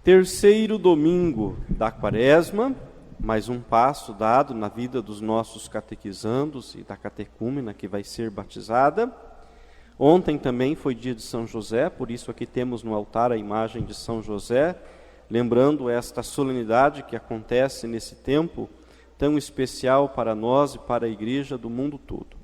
Terceiro domingo da Quaresma, mais um passo dado na vida dos nossos catequizandos e da catecúmena que vai ser batizada. Ontem também foi dia de São José, por isso aqui temos no altar a imagem de São José, lembrando esta solenidade que acontece nesse tempo tão especial para nós e para a Igreja do mundo todo.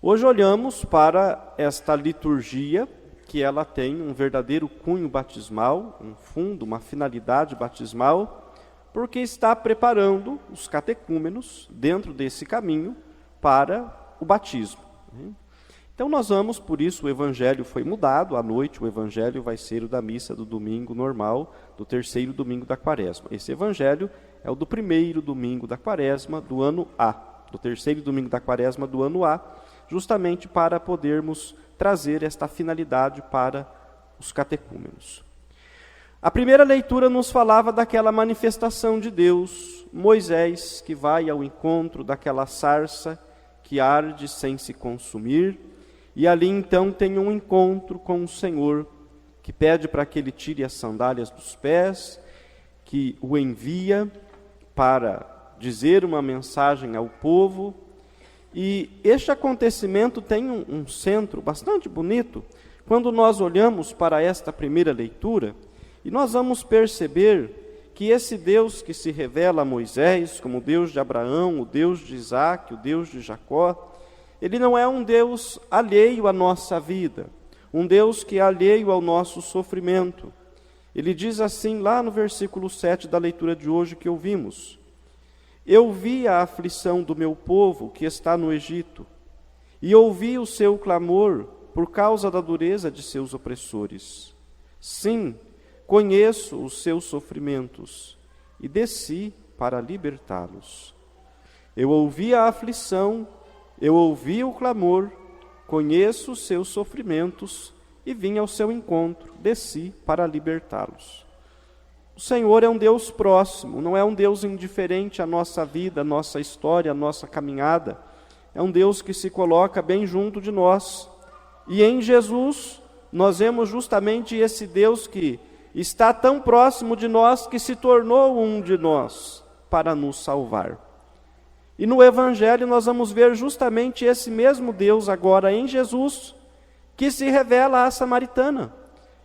Hoje olhamos para esta liturgia, que ela tem um verdadeiro cunho batismal, um fundo, uma finalidade batismal, porque está preparando os catecúmenos dentro desse caminho para o batismo. Então nós vamos, por isso o evangelho foi mudado, à noite o evangelho vai ser o da missa do domingo normal, do terceiro domingo da Quaresma. Esse evangelho é o do primeiro domingo da Quaresma do ano A, do terceiro domingo da Quaresma do ano A, justamente para podermos trazer esta finalidade para os catecúmenos. A primeira leitura nos falava daquela manifestação de Deus, Moisés, que vai ao encontro daquela sarça que arde sem se consumir, e ali então tem um encontro com o Senhor, que pede para que ele tire as sandálias dos pés, que o envia para dizer uma mensagem ao povo. E este acontecimento tem um centro bastante bonito, quando nós olhamos para esta primeira leitura, e nós vamos perceber que esse Deus que se revela a Moisés, como o Deus de Abraão, o Deus de Isaac, o Deus de Jacó, ele não é um Deus alheio à nossa vida, um Deus que é alheio ao nosso sofrimento. Ele diz assim lá no versículo 7 da leitura de hoje que ouvimos: Eu vi a aflição do meu povo que está no Egito, e ouvi o seu clamor por causa da dureza de seus opressores. Sim, conheço os seus sofrimentos, e desci para libertá-los. Eu ouvi a aflição, eu ouvi o clamor, conheço os seus sofrimentos, e vim ao seu encontro, desci para libertá-los. O Senhor é um Deus próximo, não é um Deus indiferente à nossa vida, à nossa história, à nossa caminhada. É um Deus que se coloca bem junto de nós. E em Jesus, nós vemos justamente esse Deus que está tão próximo de nós que se tornou um de nós para nos salvar. E no Evangelho nós vamos ver justamente esse mesmo Deus agora em Jesus, que se revela à samaritana.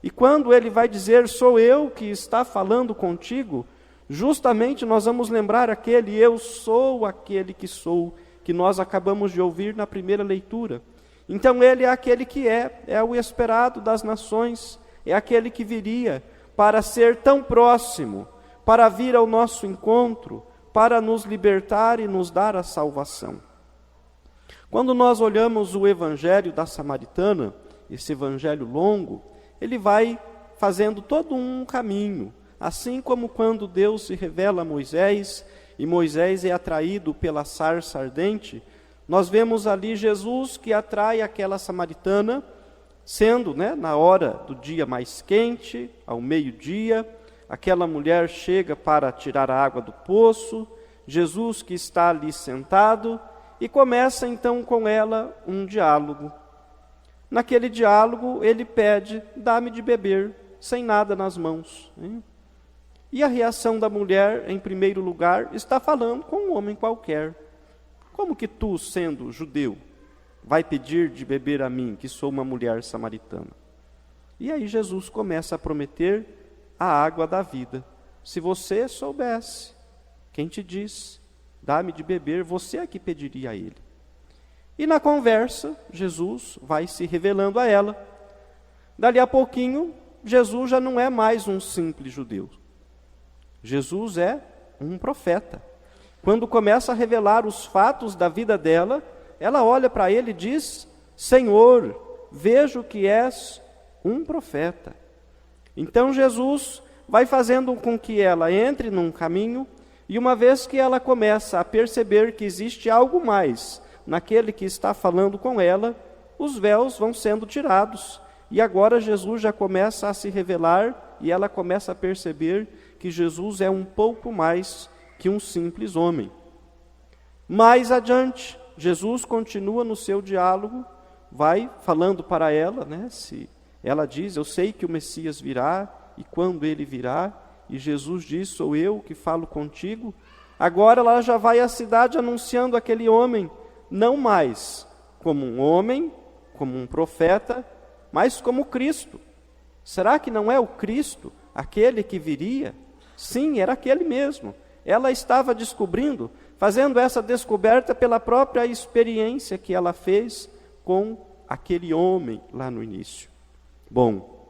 E quando ele vai dizer, sou eu que está falando contigo, justamente nós vamos lembrar aquele eu sou aquele que sou, que nós acabamos de ouvir na primeira leitura. Então ele é aquele que é o esperado das nações, é aquele que viria para ser tão próximo, para vir ao nosso encontro, para nos libertar e nos dar a salvação. Quando nós olhamos o evangelho da samaritana, esse evangelho longo, ele vai fazendo todo um caminho, assim como quando Deus se revela a Moisés, e Moisés é atraído pela sarça ardente, nós vemos ali Jesus que atrai aquela samaritana, sendo na hora do dia mais quente, ao meio-dia, aquela mulher chega para tirar a água do poço, Jesus que está ali sentado, e começa então com ela um diálogo. Naquele diálogo, ele pede, dá-me de beber, sem nada nas mãos. E a reação da mulher, em primeiro lugar, está falando com um homem qualquer. Como que tu, sendo judeu, vai pedir de beber a mim, que sou uma mulher samaritana? E aí Jesus começa a prometer a água da vida. Se você soubesse, quem te diz, dá-me de beber, você é que pediria a ele. E na conversa, Jesus vai se revelando a ela. Dali a pouquinho, Jesus já não é mais um simples judeu. Jesus é um profeta. Quando começa a revelar os fatos da vida dela, ela olha para ele e diz, Senhor, vejo que és um profeta. Então Jesus vai fazendo com que ela entre num caminho, e uma vez que ela começa a perceber que existe algo mais naquele que está falando com ela, os véus vão sendo tirados. E agora Jesus já começa a se revelar e ela começa a perceber que Jesus é um pouco mais que um simples homem. Mais adiante, Jesus continua no seu diálogo, vai falando para ela, se ela diz, eu sei que o Messias virá e quando ele virá? E Jesus diz: sou eu que falo contigo. Agora ela já vai à cidade anunciando aquele homem, não mais como um homem, como um profeta, mas como Cristo. Será que não é o Cristo, aquele que viria? Sim, era aquele mesmo. Ela estava descobrindo, fazendo essa descoberta pela própria experiência que ela fez com aquele homem lá no início. Bom,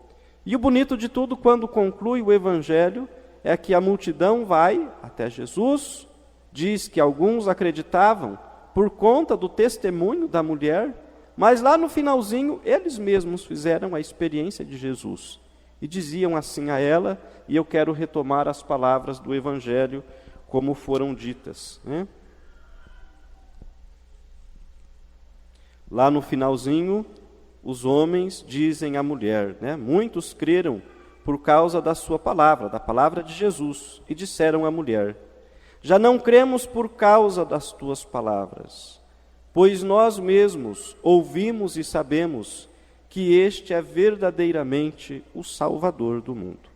e o bonito de tudo, quando conclui o Evangelho, é que a multidão vai até Jesus, diz que alguns acreditavam por conta do testemunho da mulher, mas lá no finalzinho, eles mesmos fizeram a experiência de Jesus. E diziam assim a ela, e eu quero retomar as palavras do Evangelho como foram ditas, né? Lá no finalzinho, os homens dizem à mulher, né? Muitos creram por causa da sua palavra, da palavra de Jesus, e disseram à mulher: já não cremos por causa das tuas palavras, pois nós mesmos ouvimos e sabemos que este é verdadeiramente o Salvador do mundo.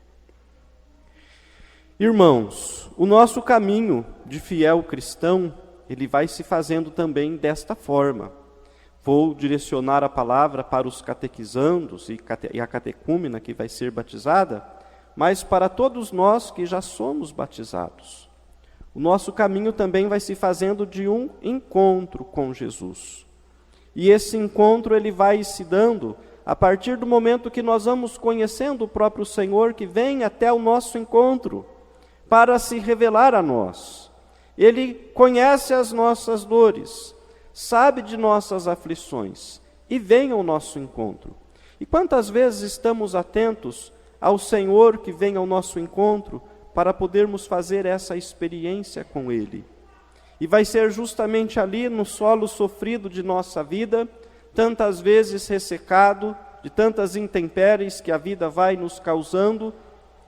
Irmãos, o nosso caminho de fiel cristão, ele vai se fazendo também desta forma. Vou direcionar a palavra para os catequizandos e a catecúmena que vai ser batizada, mas para todos nós que já somos batizados. O nosso caminho também vai se fazendo de um encontro com Jesus. E esse encontro ele vai se dando a partir do momento que nós vamos conhecendo o próprio Senhor, que vem até o nosso encontro para se revelar a nós. Ele conhece as nossas dores, sabe de nossas aflições e vem ao nosso encontro. E quantas vezes estamos atentos ao Senhor que vem ao nosso encontro para podermos fazer essa experiência com Ele? E vai ser justamente ali no solo sofrido de nossa vida, tantas vezes ressecado, de tantas intempéries que a vida vai nos causando,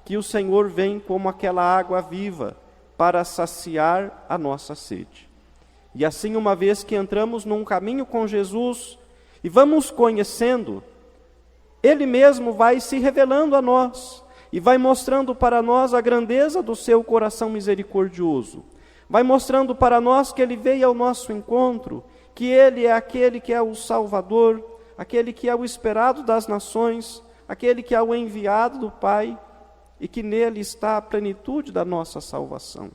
que o Senhor vem como aquela água viva para saciar a nossa sede. E assim, uma vez que entramos num caminho com Jesus e vamos conhecendo, Ele mesmo vai se revelando a nós e vai mostrando para nós a grandeza do seu coração misericordioso. Vai mostrando para nós que Ele veio ao nosso encontro, que Ele é aquele que é o Salvador, aquele que é o esperado das nações, aquele que é o enviado do Pai, e que nele está a plenitude da nossa salvação.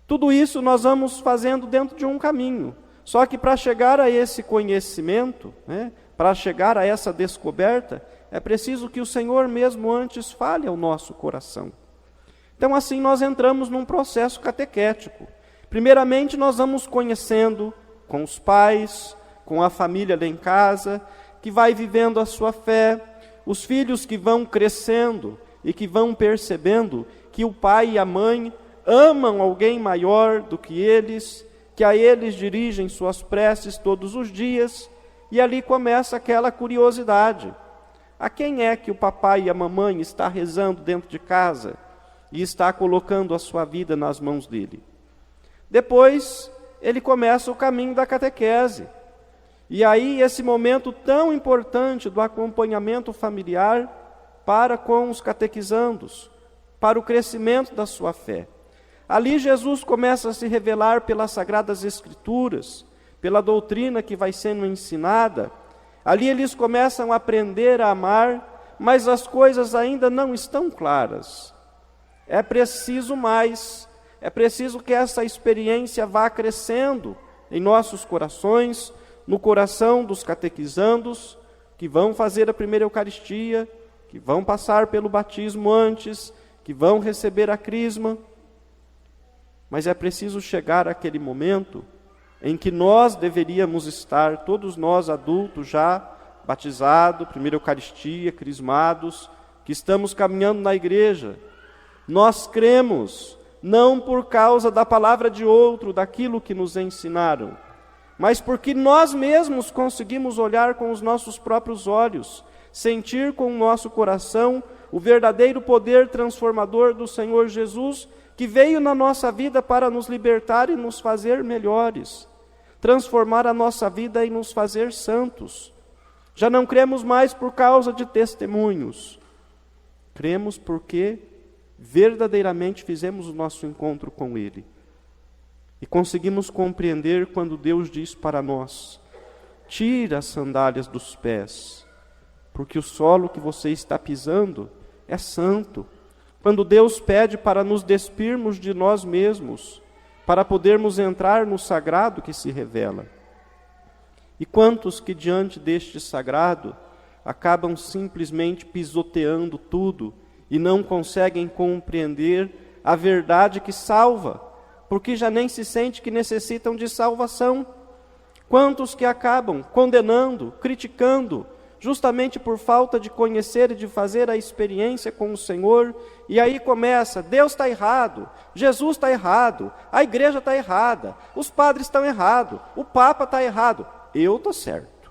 Tudo isso nós vamos fazendo dentro de um caminho, só que para chegar a esse conhecimento, né, para chegar a essa descoberta, é preciso que o Senhor mesmo antes fale ao nosso coração. Então assim nós entramos num processo catequético. Primeiramente nós vamos conhecendo com os pais, com a família lá em casa, que vai vivendo a sua fé, os filhos que vão crescendo e que vão percebendo que o pai e a mãe amam alguém maior do que eles, que a eles dirigem suas preces todos os dias, e ali começa aquela curiosidade. A quem é que o papai e a mamãe está rezando dentro de casa e está colocando a sua vida nas mãos dele? Depois, ele começa o caminho da catequese. E aí, esse momento tão importante do acompanhamento familiar para com os catequizandos, para o crescimento da sua fé. Ali Jesus começa a se revelar pelas Sagradas Escrituras, pela doutrina que vai sendo ensinada. Ali eles começam a aprender a amar, mas as coisas ainda não estão claras. É preciso mais, é preciso que essa experiência vá crescendo em nossos corações, no coração dos catequizandos, que vão fazer a primeira Eucaristia, que vão passar pelo batismo antes, que vão receber a crisma. Mas é preciso chegar àquele momento em que nós deveríamos estar, todos nós adultos já, batizados, primeira Eucaristia, crismados, que estamos caminhando na igreja. Nós cremos, não por causa da palavra de outro, daquilo que nos ensinaram, mas porque nós mesmos conseguimos olhar com os nossos próprios olhos, sentir com o nosso coração o verdadeiro poder transformador do Senhor Jesus, que veio na nossa vida para nos libertar e nos fazer melhores, transformar a nossa vida e nos fazer santos. Já não cremos mais por causa de testemunhos, cremos porque verdadeiramente fizemos o nosso encontro com Ele. E conseguimos compreender quando Deus diz para nós: tira as sandálias dos pés, porque o solo que você está pisando é santo. Quando Deus pede para nos despirmos de nós mesmos, para podermos entrar no sagrado que se revela. E quantos que diante deste sagrado acabam simplesmente pisoteando tudo e não conseguem compreender a verdade que salva, porque já nem se sente que necessitam de salvação. Quantos que acabam condenando, criticando, justamente por falta de conhecer e de fazer a experiência com o Senhor, e aí começa: Deus está errado, Jesus está errado, a igreja está errada, os padres estão errados, o Papa está errado, eu estou certo.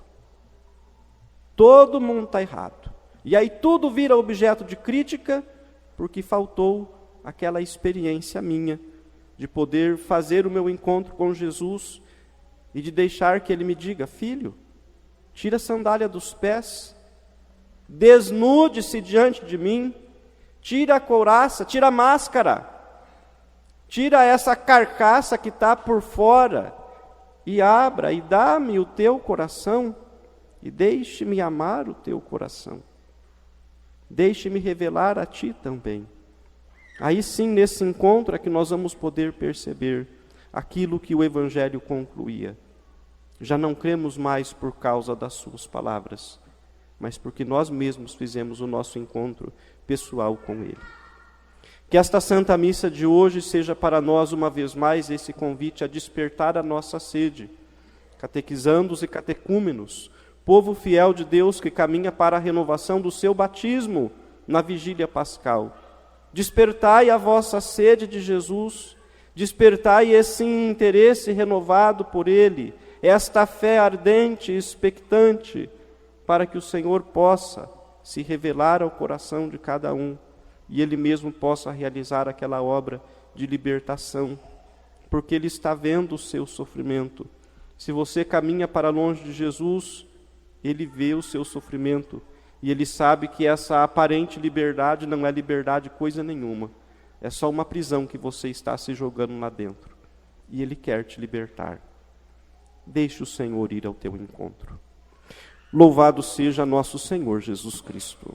Todo mundo está errado. E aí tudo vira objeto de crítica, porque faltou aquela experiência minha, de poder fazer o meu encontro com Jesus, e de deixar que Ele me diga: filho, tira a sandália dos pés, desnude-se diante de mim, tira a couraça, tira a máscara, tira essa carcaça que está por fora, e abra e dá-me o teu coração, e deixe-me amar o teu coração, deixe-me revelar a ti também. Aí sim, nesse encontro é que nós vamos poder perceber aquilo que o Evangelho concluía. Já não cremos mais por causa das suas palavras, mas porque nós mesmos fizemos o nosso encontro pessoal com Ele. Que esta Santa Missa de hoje seja para nós, uma vez mais, esse convite a despertar a nossa sede, catequizandos e catecúmenos, povo fiel de Deus que caminha para a renovação do seu batismo na vigília pascal. Despertai a vossa sede de Jesus, despertai esse interesse renovado por Ele, esta fé ardente e expectante, para que o Senhor possa se revelar ao coração de cada um, e Ele mesmo possa realizar aquela obra de libertação, porque Ele está vendo o seu sofrimento. Se você caminha para longe de Jesus, Ele vê o seu sofrimento, e Ele sabe que essa aparente liberdade não é liberdade coisa nenhuma, é só uma prisão que você está se jogando lá dentro, e Ele quer te libertar. Deixe o Senhor ir ao teu encontro. Louvado seja nosso Senhor Jesus Cristo.